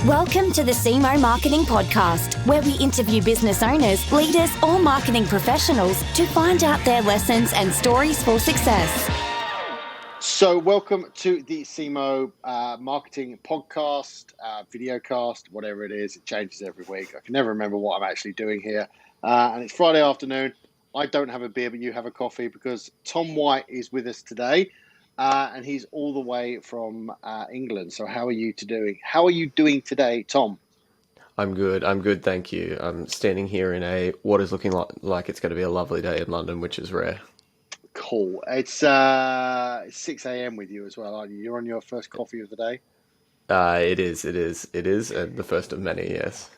Welcome to the Cemoh Marketing Podcast, where we interview business owners, leaders, or marketing professionals to find out their lessons and stories for success. So welcome to the Cemoh Marketing Podcast, videocast, whatever it is. It changes every week. I can never remember what I'm actually doing here. And it's Friday afternoon. I don't have a beer, but you have a coffee because Tom White is with us today. And he's all the way from England. So how are you doing today, Tom? I'm good, thank you. I'm standing here in what is looking like it's going to be a lovely day in London, which is rare. Cool. It's 6 a.m. with you as well, aren't you? You're on your first coffee of the day? It is, and the first of many, yes.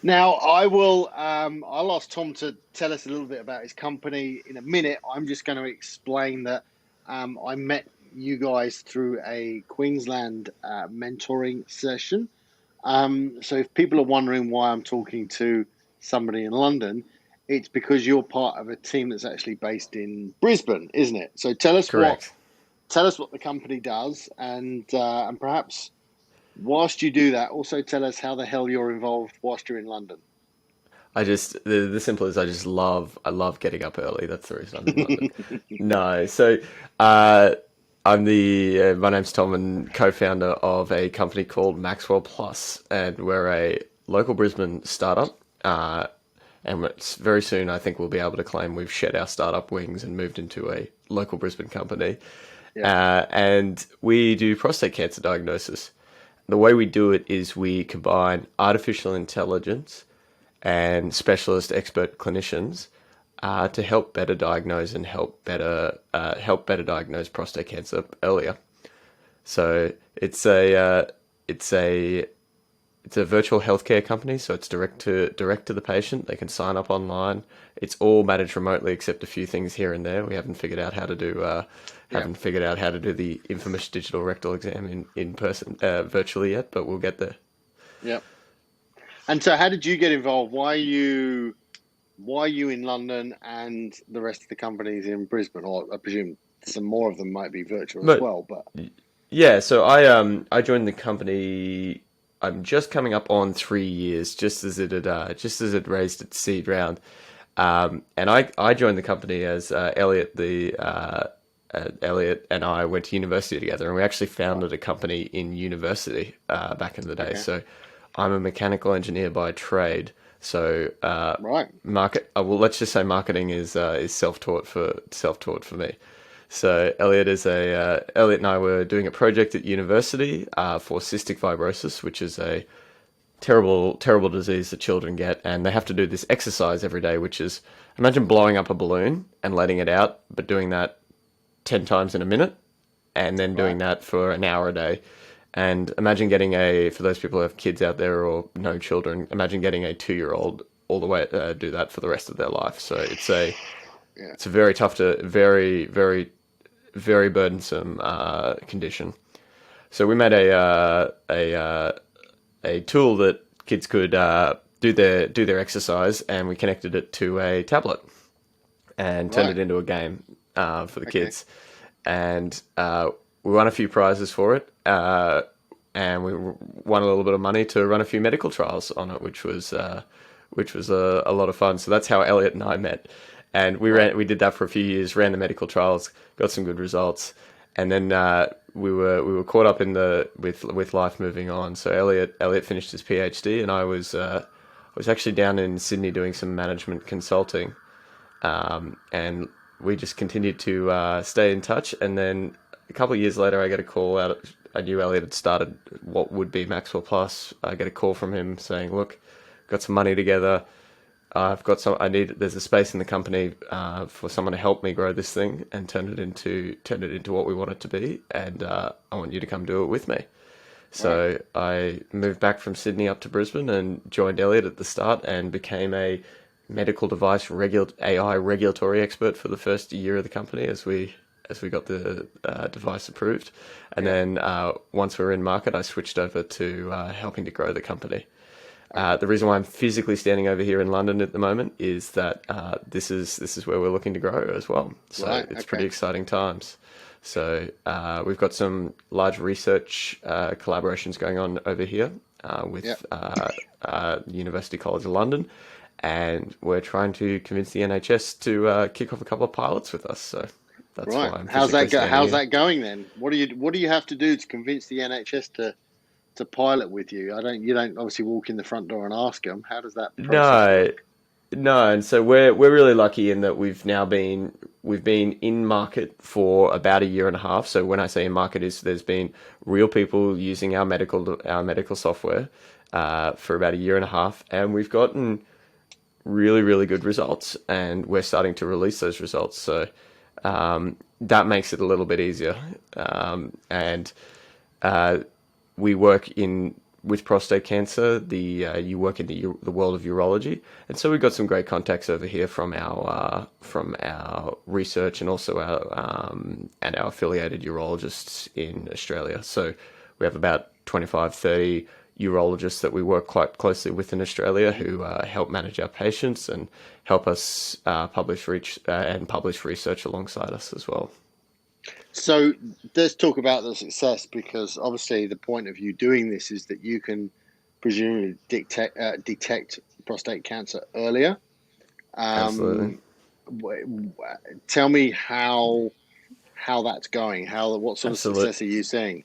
Now, I'll ask Tom to tell us a little bit about his company in a minute. I'm just going to explain that I met you guys through a Queensland mentoring session. So if people are wondering why I'm talking to somebody in London, it's because you're part of a team that's actually based in Brisbane, isn't it? So tell us what the company does, and perhaps whilst you do that, also tell us how the hell you're involved whilst you're in London. The simple is I love getting up early. That's the reason I'm in London. No, so my name's Tom and co-founder of a company called Maxwell Plus, and we're a local Brisbane startup. And very soon, I think we'll be able to claim we've shed our startup wings and moved into a local Brisbane company. Yeah. And we do prostate cancer diagnosis. The way we do it is we combine artificial intelligence and specialist expert clinicians to help better diagnose and help better diagnose prostate cancer earlier. So it's a virtual healthcare company, so it's direct to the patient. They can sign up online. It's all managed remotely, except a few things here and there. We haven't figured out how to do the infamous digital rectal exam in person virtually yet, but we'll get there. Yeah. And so, how did you get involved? Why are you in London and the rest of the companies in Brisbane? Or I presume some more of them might be virtual as well. But yeah, so I joined the company. I'm just coming up on 3 years, just as it raised its seed round, and I joined the company as Elliot and I went to university together, and we actually founded a company in university back in the day. Okay. So I'm a mechanical engineer by trade. So let's just say marketing is self-taught for me. So Elliot and I were doing a project at university for cystic fibrosis, which is a terrible, terrible disease that children get, and they have to do this exercise every day, which is, imagine blowing up a balloon and letting it out, but doing that 10 times in a minute, and then doing that for an hour a day. And imagine getting for those people who have kids out there or no children, imagine getting a 2-year-old all the way do that for the rest of their life. So it's a very tough very, very, very burdensome condition. So we made a tool that kids could do their exercise, and we connected it to a tablet and turned it into a game for the kids. And we won a few prizes for it, and we won a little bit of money to run a few medical trials on it, which was a lot of fun. So that's how Elliot and I met, and we did that for a few years, ran the medical trials, got some good results, and then we were caught up with life moving on. So Elliot finished his PhD, and I was actually down in Sydney doing some management consulting, and we just continued to stay in touch. And then a couple of years later, I get a call out. I knew Elliot had started what would be Maxwell Plus. I get a call from him saying, "Look, got some money together. There's a space in the company for someone to help me grow this thing and turn it into what we want it to be. And I want you to come do it with me." So I moved back from Sydney up to Brisbane and joined Elliot at the start and became a medical device AI regulatory expert for the first year of the company as we got the device approved. And then once we were in market, I switched over to helping to grow the company. The reason why I'm physically standing over here in London at the moment is that this is where we're looking to grow as well. So it's pretty exciting times. So we've got some large research collaborations going on over here. with University College of London, and we're trying to convince the NHS to kick off a couple of pilots with us. So that's why I'm How's that going then? What do you have to do to convince the NHS to pilot with you? You don't obviously walk in the front door and ask them. How does that process work? No, and so we're really lucky in that we've been in market for about a year and a half. So when I say in market, there's been real people using our medical software for about a year and a half, and we've gotten really, really good results, and we're starting to release those results. So that makes it a little bit easier, and we work with prostate cancer. You work in the world of urology, and so we've got some great contacts over here from our research, and also our affiliated urologists in Australia. So we have about 25, 30 urologists that we work quite closely with in Australia, who help manage our patients and help us publish research alongside us as well. So let's talk about the success, because obviously the point of you doing this is that you can presumably detect prostate cancer earlier. Absolutely. Tell me how that's going. What sort Absolutely. of success are you seeing?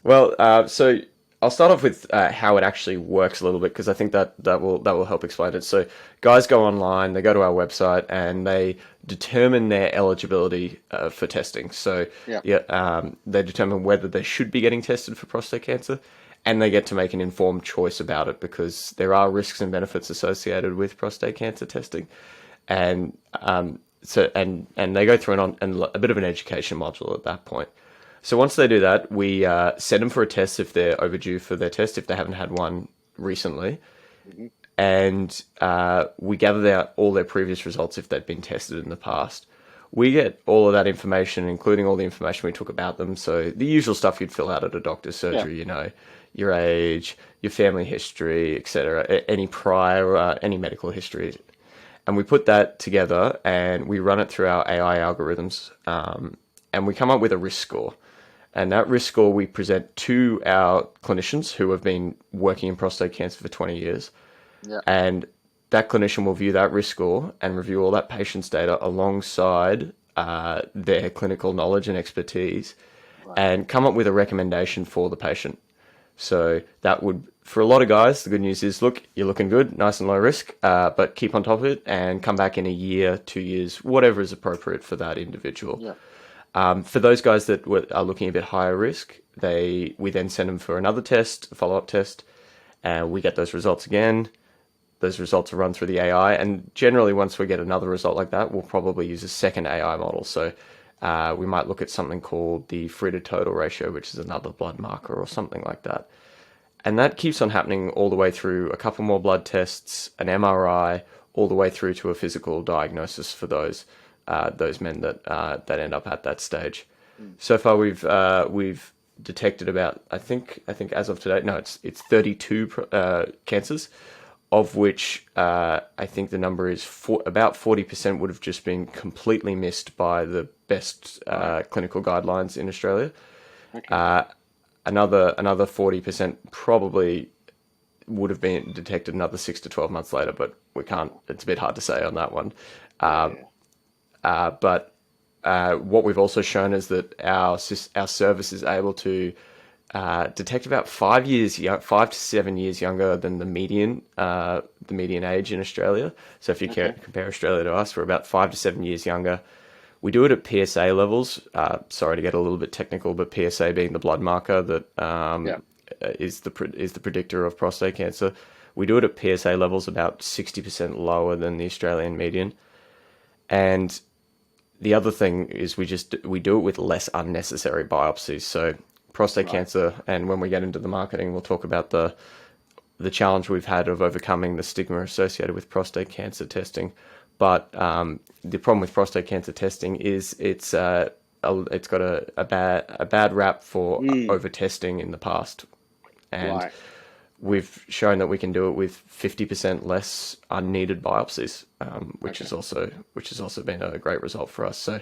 Well, so I'll start off with how it actually works a little bit, because I think that will help explain it. So guys go online, they go to our website, and they determine their eligibility for testing. So they determine whether they should be getting tested for prostate cancer, and they get to make an informed choice about it, because there are risks and benefits associated with prostate cancer testing. And so they go through a bit of an education module at that point. So once they do that, we send them for a test if they're overdue for their test, if they haven't had one recently. Mm-hmm. And we gather all their previous results if they've been tested in the past. We get all of that information, including all the information we took about them. So the usual stuff you'd fill out at a doctor's surgery, your age, your family history, etc., any prior, any medical history. And we put that together and we run it through our AI algorithms, and we come up with a risk score. And that risk score we present to our clinicians who have been working in prostate cancer for 20 years. Yeah. And that clinician will view that risk score and review all that patient's data alongside their clinical knowledge and expertise, and come up with a recommendation for the patient. So that would, for a lot of guys, the good news is, look, you're looking good, nice and low risk, but keep on top of it and come back in a year, 2 years, whatever is appropriate for that individual. Yeah. For those guys that are looking a bit higher risk, we then send them for another test, a follow-up test, and we get those results again. Those results are run through the AI, and generally once we get another result like that, we'll probably use a second AI model. So we might look at something called the free to total ratio, which is another blood marker or something like that. And that keeps on happening all the way through a couple more blood tests, an MRI, all the way through to a physical diagnosis for those men that end up at that stage. So far, we've detected about, I think as of today, no, it's 32 cancers, of which I think the number is about 40% would have just been completely missed by the best clinical guidelines in Australia. Okay. Another 40% probably would have been detected another 6 to 12 months later, but we can't. It's a bit hard to say on that one. But what we've also shown is that our service is able to detect about 5 to 7 years younger than the median age in Australia. So if you compare Australia to us, we're about 5 to 7 years younger. We do it at PSA levels. Sorry to get a little bit technical, but PSA being the blood marker that is the predictor of prostate cancer. We do it at PSA levels about 60% lower than the Australian median. And the other thing is we do it with less unnecessary biopsies. So prostate cancer, and when we get into the marketing, we'll talk about the challenge we've had of overcoming the stigma associated with prostate cancer testing. But the problem with prostate cancer testing is it's got a bad rap for over testing in the past, and we've shown that we can do it with 50% less unneeded biopsies, which has also been a great result for us. So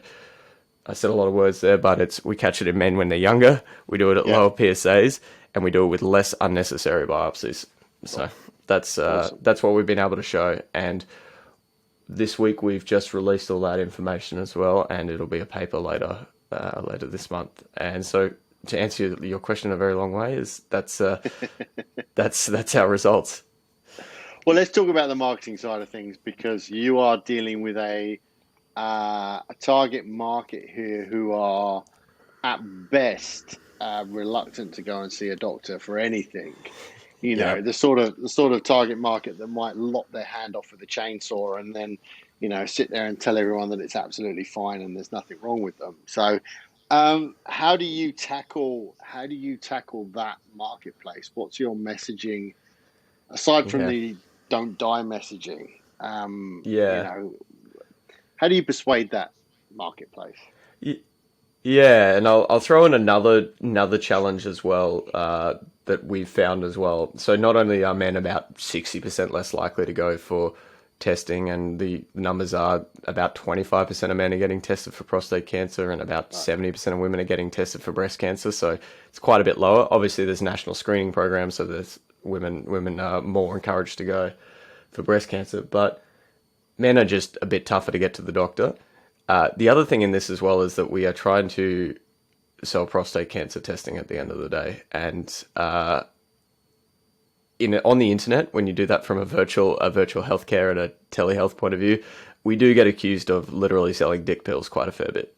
I said a lot of words there, but we catch it in men when they're younger. We do it at lower PSAs, and we do it with less unnecessary biopsies. So that's what we've been able to show. And this week we've just released all that information as well, and it'll be a paper later this month. And so to answer your question in a very long way, is that's our results. Well, let's talk about the marketing side of things, because you are dealing with a target market here who are at best reluctant to go and see a doctor for anything. You know, the sort of target market that might lop their hand off with a chainsaw and then, you know, sit there and tell everyone that it's absolutely fine and there's nothing wrong with them. So, how do you tackle that marketplace? What's your messaging aside from the don't die messaging? You know, how do you persuade that marketplace? Yeah, and I'll throw in another challenge as well that we've found as well. So not only are men about 60% less likely to go for testing, and the numbers are about 25% of men are getting tested for prostate cancer, and about 70% of women are getting tested for breast cancer. So it's quite a bit lower. Obviously, there's national screening programs, so there's women are more encouraged to go for breast cancer, but men are just a bit tougher to get to the doctor. The other thing in this as well is that we are trying to sell prostate cancer testing at the end of the day. And on the internet, when you do that from a virtual healthcare and a telehealth point of view, we do get accused of literally selling dick pills quite a fair bit.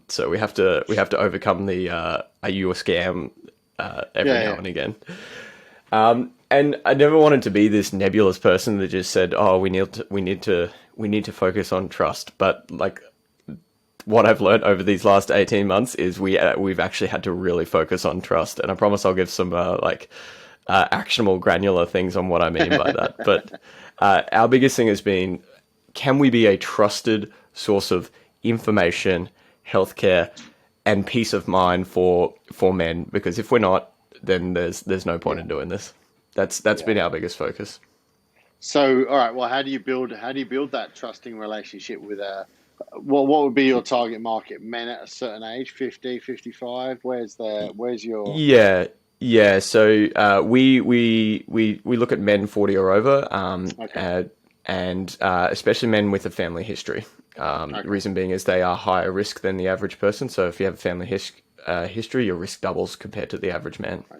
So we have to overcome the are you a scam every now and again. And I never wanted to be this nebulous person that just said, "Oh, we need to focus on trust." But like, what I've learned over these last 18 months is we've actually had to really focus on trust. And I promise I'll give some actionable, granular things on what I mean by that. But our biggest thing has been, can we be a trusted source of information, healthcare, and peace of mind for men? Because if we're not, then there's no point in doing this. That's been our biggest focus. So, all right. Well, how do you build that trusting relationship with what would be your target market? Men at a certain age, 50, 55? Where's your... Yeah. So we look at men 40 or over, and especially men with a family history. Reason being is they are higher risk than the average person. So if you have a family history, your risk doubles compared to the average man. Okay.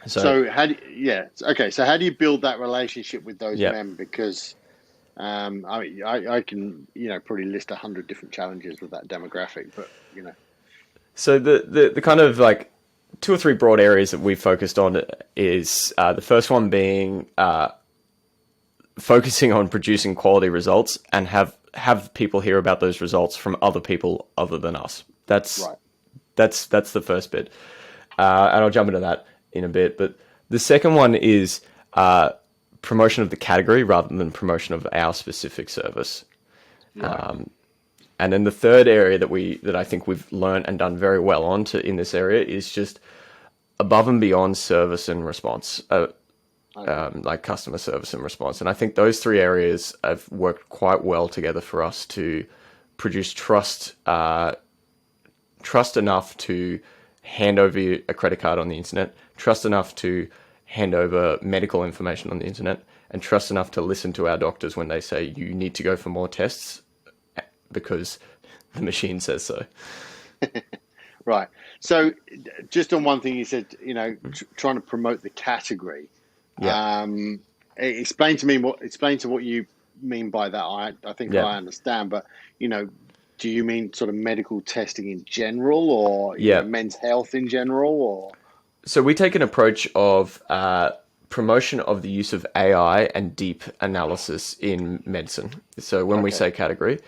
So how do you build that relationship with those men? Because I can probably list 100 different challenges with that demographic, but So the kind of like 2 or 3 broad areas that we've focused on is the first one being focusing on producing quality results and have people hear about those results from other people other than us. That's the first bit, and I'll jump into that in a bit. But the second one is promotion of the category rather than promotion of our specific service. And then the third area that I think we've learned and done very well on in this area is just above and beyond service and response, like customer service and response. And I think those 3 areas have worked quite well together for us to produce trust enough to hand over a credit card on the internet, trust enough to hand over medical information on the internet, and trust enough to listen to our doctors when they say you need to go for more tests because the machine says so. Right. So just on one thing you said, trying to promote the category. Yeah. Explain to what you mean by that. I think I understand, but do you mean sort of medical testing in general, or men's health in general, or? So we take an approach of promotion of the use of AI and deep analysis in medicine. So when we say category,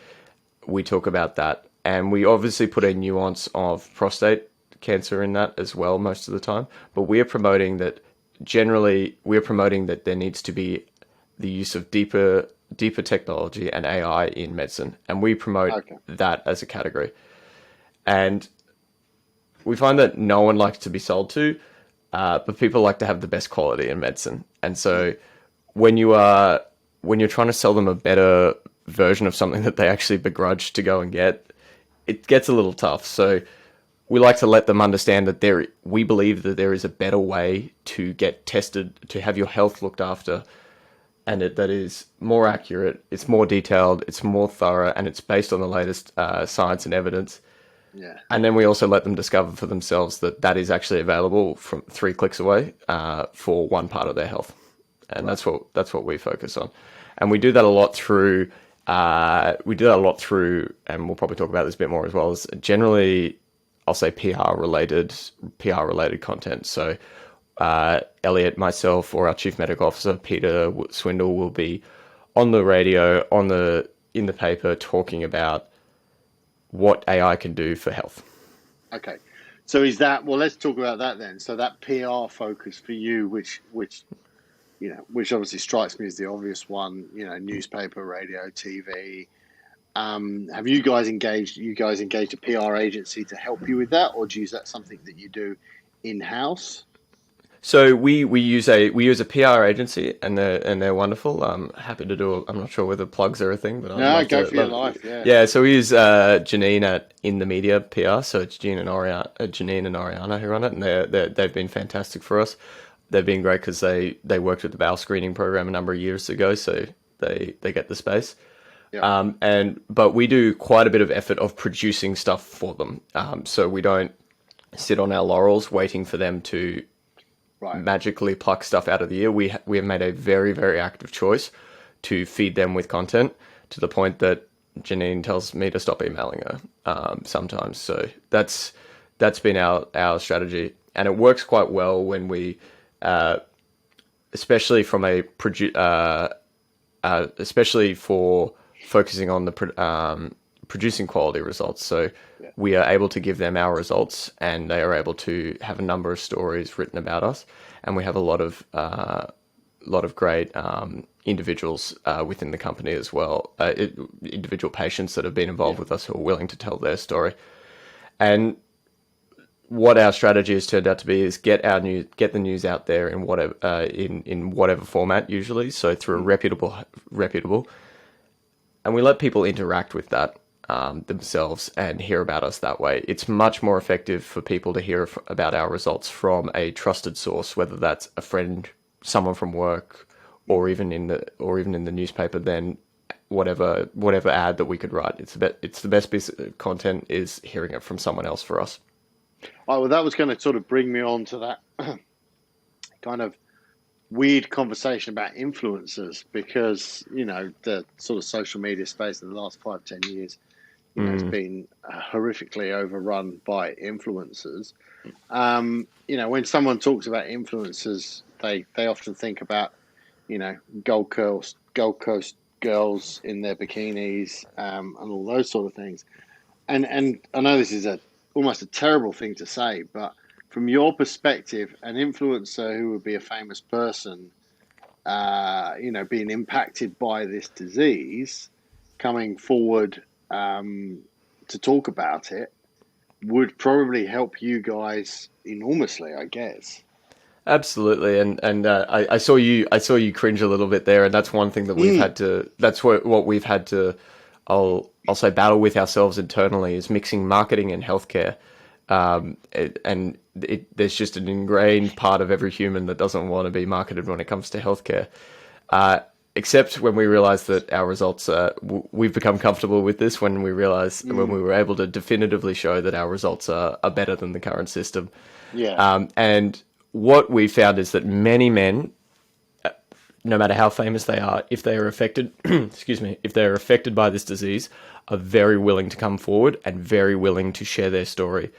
we talk about that. And we obviously put a nuance of prostate cancer in that as well most of the time. But we are promoting that there needs to be the use of deeper technology and AI in medicine. And we promote that as a category. And we find that no one likes to be sold to, but people like to have the best quality in medicine. And so when you're trying to sell them a better version of something that they actually begrudge to go and get, it gets a little tough. So we like to let them understand that we believe that there is a better way to get tested, to have your health looked after, and that is more accurate, it's more detailed, it's more thorough, and it's based on the latest science and evidence. Yeah. And then we also let them discover for themselves that is actually available from 3 clicks away for one part of their health. And that's what we focus on. And we do that a lot through, and we'll probably talk about this a bit more as well, as generally, I'll say PR related content. So Elliot, myself, or our Chief Medical Officer, Peter Swindle, will be on the radio, in the paper, talking about what AI can do for health. Okay. So is that, well, let's talk about that then. So that PR focus for you, which obviously strikes me as the obvious one, newspaper, radio, TV. Have you guys engaged a PR agency to help you with that, or is that something that you do in-house? So we use a PR agency, and they're wonderful. I'm happy to do. I'm not sure whether plugs are a thing, but go for your life. Yeah. Yeah. So we use Janine at In the Media PR. So it's Janine and Oriana who run it, and they've been fantastic for us. They've been great because they worked with the bowel screening program a number of years ago, so they get the space. Yeah. But we do quite a bit of effort of producing stuff for them. So we don't sit on our laurels waiting for them to magically pluck stuff out of the air. We have made a very, very active choice to feed them with content, to the point that Janine tells me to stop emailing her sometimes. So that's been our strategy, and it works quite well when we, especially from especially for focusing on the producing quality results. So we are able to give them our results, and they are able to have a number of stories written about us. And we have a lot of great individuals within the company as well, individual patients that have been involved with us who are willing to tell their story. And what our strategy has turned out to be is get the news out there in whatever in whatever format, usually. So through a reputable, and we let people interact with that themselves and hear about us that way. It's much more effective for people to hear about our results from a trusted source, whether that's a friend, someone from work, or even in the newspaper, than whatever ad that we could write. It's the best piece of content is hearing it from someone else for us. Oh, well, that was going to sort of bring me on to that kind of weird conversation about influencers, because the sort of social media space in the last 5-10 years has been horrifically overrun by influencers. When someone talks about influencers, they often think about Gold Coast girls in their bikinis and all those sort of things. And I know this is almost a terrible thing to say, but from your perspective, an influencer who would be a famous person, being impacted by this disease, coming forward to talk about it, would probably help you guys enormously, I guess. Absolutely, and I saw you cringe a little bit there, and that's one thing that we've had to. That's what we've had to. I'll say battle with ourselves internally, is mixing marketing and healthcare. There's just an ingrained part of every human that doesn't want to be marketed when it comes to healthcare. Except when we realize that our results, we've become comfortable with this when we realize when we were able to definitively show that our results are better than the current system. Yeah. And what we found is that many men, no matter how famous they are, if they are affected, if they are affected by this disease, are very willing to come forward and very willing to share their story.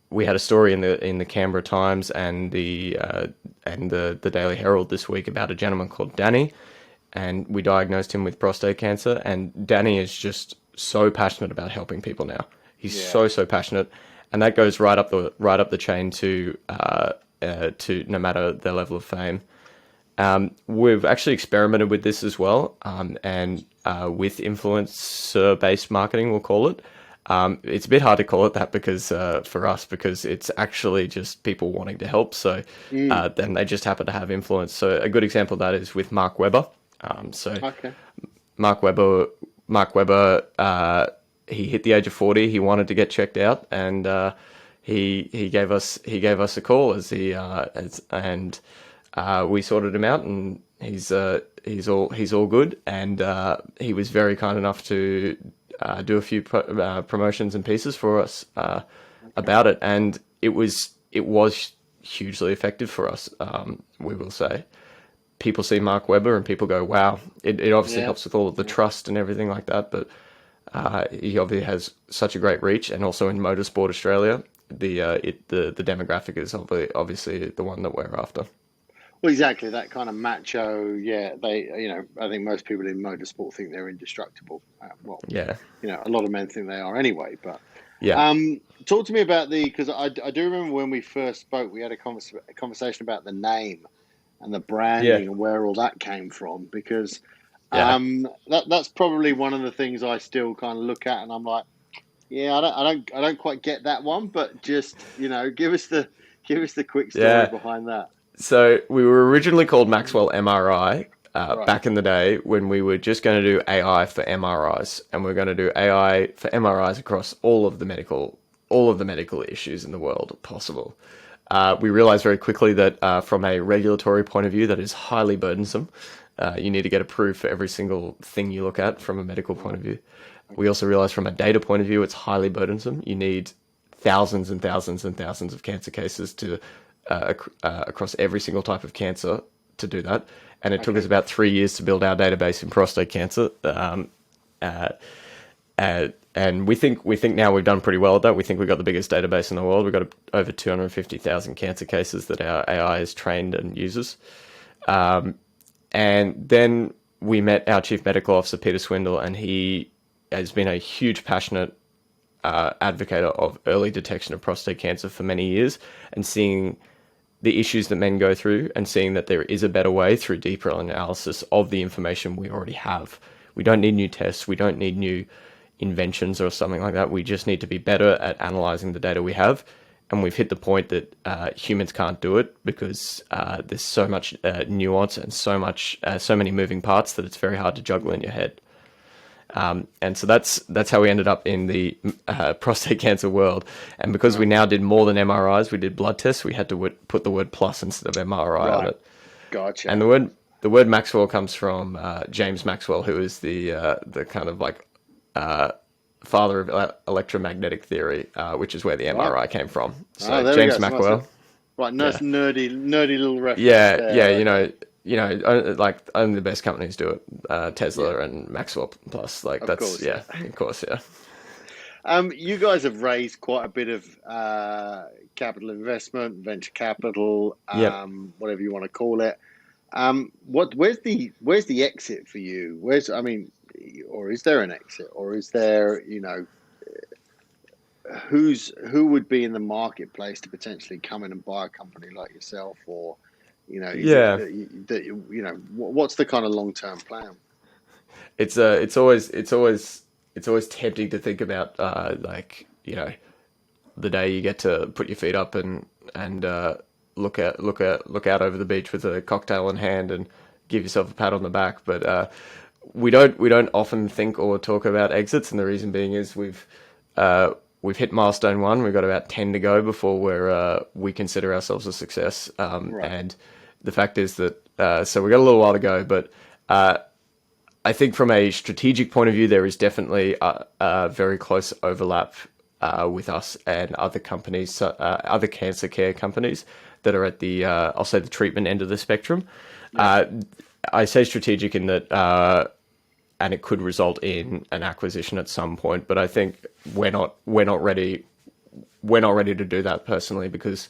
We had a story in the Canberra Times and the Daily Herald this week about a gentleman called Danny, and we diagnosed him with prostate cancer. And Danny is just so passionate about helping people now. He's so passionate, and that goes right up the chain to no matter their level of fame. We've actually experimented with this as well, and with influencer-based marketing, we'll call it. It's a bit hard to call it that because it's actually just people wanting to help. So then they just happen to have influence. So a good example of that is with Mark Webber. Mark Webber he hit the age of 40. He wanted to get checked out, and he gave us a call and we sorted him out, and he's all good, and he was very kind enough to do a few promotions and pieces for us about it, and it was hugely effective for us. We will say, people see Mark Webber and people go, "Wow!" It obviously helps with all of the trust and everything like that, but he obviously has such a great reach, and also in motorsport Australia, the demographic is obviously the one that we're after. Well, exactly, that kind of macho. Yeah, I think most people in motorsport think they're indestructible. A lot of men think they are anyway. But talk to me about because I do remember when we first spoke, we had a conversation about the name and the branding and where all that came from. Because that's probably one of the things I still kind of look at, and I'm like, I don't quite get that one. But just give us the quick story behind that. So we were originally called Maxwell MRI back in the day when we were just going to do AI for MRIs, and we're going to do AI for MRIs across all of the medical issues in the world possible. We realized very quickly that from a regulatory point of view, that is highly burdensome. You need to get approved for every single thing you look at from a medical point of view. We also realized from a data point of view, it's highly burdensome. You need thousands and thousands and thousands of cancer cases to across every single type of cancer to do that, and it took us about 3 years to build our database in prostate cancer. And we think now we've done pretty well at that. We think we've got the biggest database in the world. We've got over 250,000 cancer cases that our AI is trained and uses. And then we met our Chief Medical Officer, Peter Swindle, and he has been a huge passionate advocate of early detection of prostate cancer for many years, and seeing the issues that men go through and seeing that there is a better way through deeper analysis of the information we already have. We don't need new tests. We don't need new inventions or something like that. We just need to be better at analyzing the data we have. And we've hit the point that humans can't do it because there's so much nuance and so many moving parts that it's very hard to juggle in your head. And so that's how we ended up in the prostate cancer world. And because we now did more than MRIs, we did blood tests. We had to put the word plus instead of MRI on it. Gotcha. And the word Maxwell comes from James Maxwell, who is the kind of like father of electromagnetic theory, which is where the MRI came from. So James Maxwell. Right, nice nerdy little reference. Like only the best companies do it. Tesla and Maxwell Plus, of course. You guys have raised quite a bit of capital investment, venture capital, whatever you want to call it. Where's the exit for you? Or is there an exit, or is there who would be in the marketplace to potentially come in and buy a company like yourself, or what's the kind of long-term plan? It's always tempting to think about the day you get to put your feet up and look out over the beach with a cocktail in hand and give yourself a pat on the back. But we don't often think or talk about exits, and the reason being is we've hit milestone 1. We've got about 10 to go before we consider ourselves a success. And the fact is that so we've got a little while to go, but I think from a strategic point of view, there is definitely a very close overlap with us and other companies, other cancer care companies that are at the I'll say the treatment end of the spectrum. I say strategic in that. And it could result in an acquisition at some point, but I think we're not ready to do that personally, because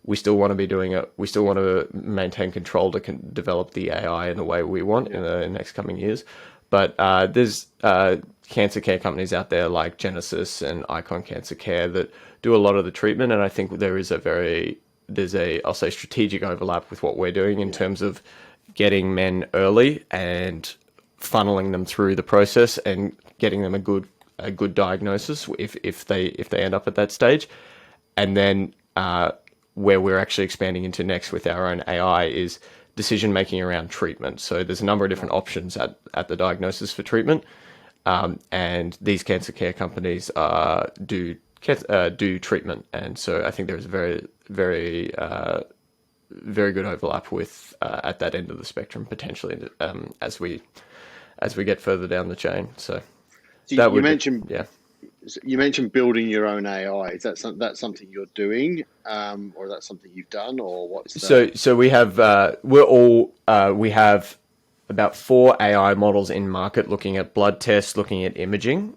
we still want to be doing it. We still want to maintain control to develop the AI in the way we want in the next coming years. But there's cancer care companies out there like Genesis and Icon Cancer Care that do a lot of the treatment, and I think there's a I'll say strategic overlap with what we're doing in terms of getting men early and funneling them through the process and getting them a good diagnosis if they end up at that stage. And then where we're actually expanding into next with our own AI is decision making around treatment. So there's a number of different options at the diagnosis for treatment. and these cancer care companies do treatment, and so I think there's a very good overlap with at that end of the spectrum potentially as we get further down the chain. So that you mentioned building your own AI. Is that something you're doing, or is that something you've done, or what's that? So we have we have about 4 AI models in market looking at blood tests, looking at imaging.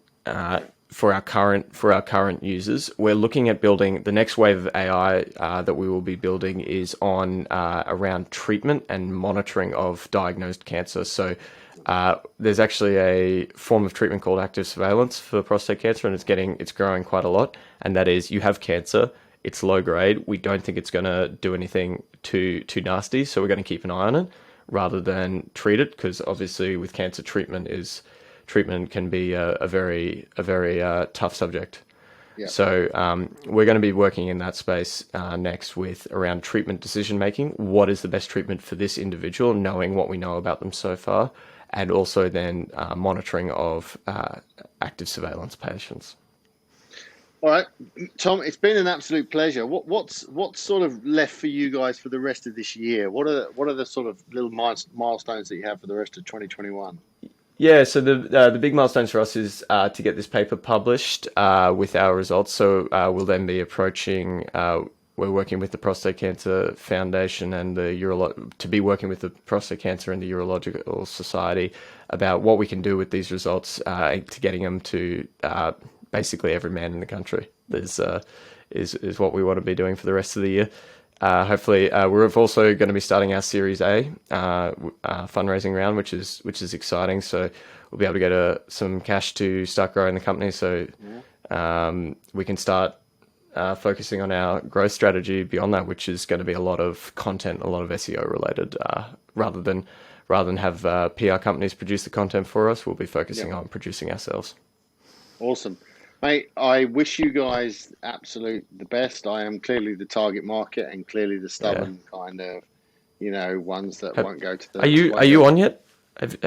For our current users, we're looking at building the next wave of AI that we will be building is on around treatment and monitoring of diagnosed cancer. So there's actually a form of treatment called active surveillance for prostate cancer, and it's growing quite a lot. And that is, you have cancer, it's low grade. We don't think it's going to do anything too nasty, so we're going to keep an eye on it rather than treat it, because obviously with cancer treatment can be a very tough subject. Yep. So we're going to be working in that space next with around treatment decision making. What is the best treatment for this individual, knowing what we know about them so far, and also then monitoring of active surveillance patients. All right, Tom, it's been an absolute pleasure. What's sort of left for you guys for the rest of this year? What are the sort of little milestones that you have for the rest of 2021? Yeah, so the big milestones for us is to get this paper published with our results. So we'll then be approaching. We're working with the Prostate Cancer Foundation and to be working with the Prostate Cancer and the Urological Society about what we can do with these results to getting them to basically every man in the country. Is what we want to be doing for the rest of the year. Hopefully, we're also going to be starting our Series A fundraising round, which is exciting. So we'll be able to get some cash to start growing the company. So we can start focusing on our growth strategy beyond that, which is going to be a lot of content, a lot of SEO related. Rather than have PR companies produce the content for us, we'll be focusing on producing ourselves. Awesome. Mate, I wish you guys the best. I am clearly the target market and clearly the stubborn kind of, ones that won't go to the... Are you on yet? Have you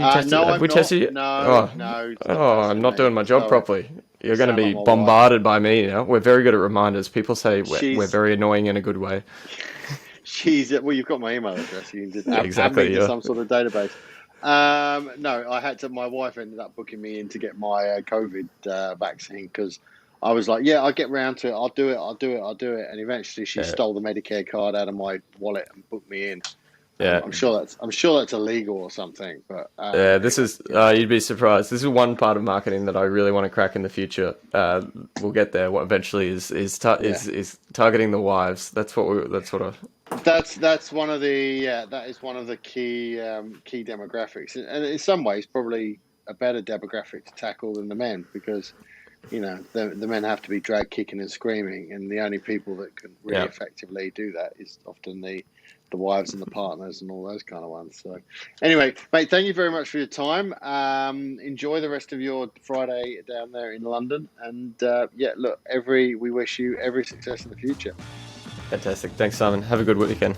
tested? No, have we tested yet? No. I'm not doing my job properly. You're going to be bombarded by me. We're very good at reminders. People say we're very annoying in a good way. You've got my email address. You can just add me to some sort of database. No, my wife ended up booking me in to get my COVID vaccine because I was like, I'll get round to it. I'll do it. And eventually she stole the Medicare card out of my wallet and booked me in. Yeah. I'm sure that's illegal or something, but this is you'd be surprised. This is one part of marketing that I really want to crack in the future. We'll get there. What eventually is targeting the wives. That's one of the that is one of the key demographics, and in some ways probably a better demographic to tackle than the men, because the men have to be dragged kicking and screaming, and the only people that can really effectively do that is often the wives and the partners and all those kind of ones. So anyway, mate, thank you very much for your time. Enjoy the rest of your Friday down there in London, and we wish you every success in the future. Fantastic. Thanks, Simon. Have a good weekend.